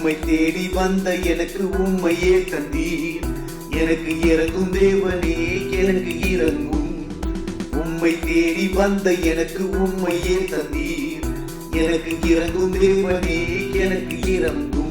உம்மை தேடி வந்த எனக்கு உம்மையே தந்தீர். எனக்கு இறங்கும் தேவனே, எனக்கு இறங்கும். உம்மை தேடி வந்த எனக்கு உம்மையே தந்தீர். எனக்கு இறங்கும் தேவனே, எனக்கு இறங்கும்.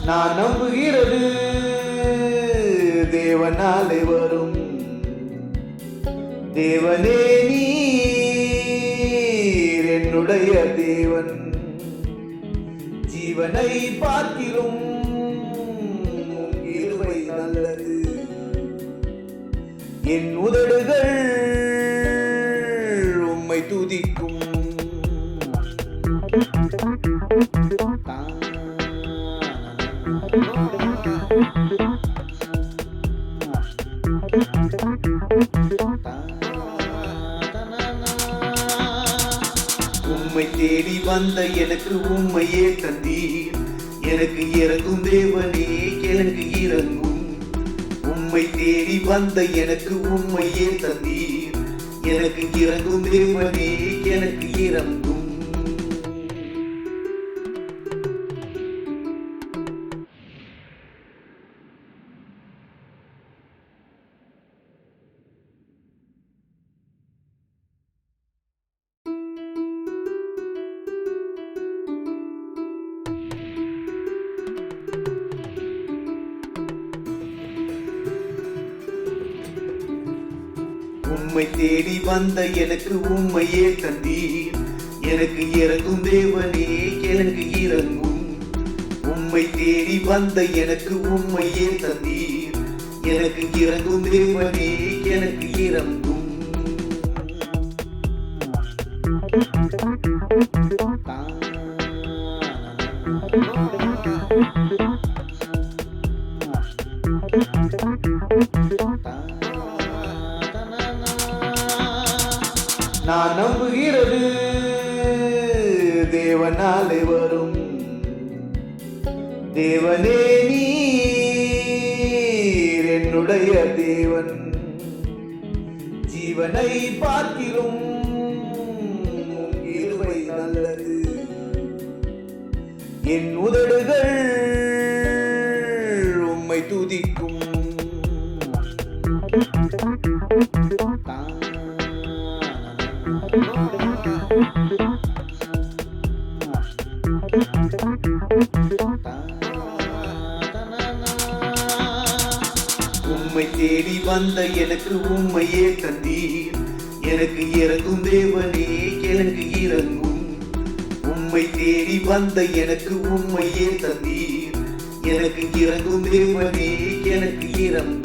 நான் நம்புகிறது தேவனாலே வரும். தேவனே நீர் என்னுடைய தேவன். ஜீவனை பார்க்கிலும் கிருபை நல்லது. என் உதடுகள் உம்மை துதிக்கும். உம்மை தேடி வந்த எனக்கு உம்மையே தந்தீர். எனக்கு இறங்கும் தேவனே, எனக்கு இறங்கும். உம்மை தேடி வந்த எனக்கு உம்மையே தந்தீர். எனக்கு இறங்கும் தேவனே, எனக்கு இறங்கும். உம்மை தேடி வந்த எனக்கு உம்மையே தந்தீர். எனக்கு இறங்கும் தேவனே, எனக்கு இறங்கும். உம்மை தேடி வந்த எனக்கு உம்மையே தந்தீர். எனக்கு இறங்கும் தேவனே, எனக்கு இறங்கும். நான் நம்புகிறது தேவனாலே வரும். தேவனே நீர் என்னுடைய தேவன். ஜீவனை பார்க்கிலும் கிருபை நல்லது. என் உதடுகள் உம்மை துதிக்கும். உம்மை தேடி வந்த எனக்கு உம்மையே தந்தீர். எனக்கு இறங்கும் தேவனே, எனக்கு இறங்கும். உம்மை தேடி வந்த எனக்கு உம்மையே தந்தீர். எனக்கு இறங்கும் தேவனே, எனக்கு இறங்கும்.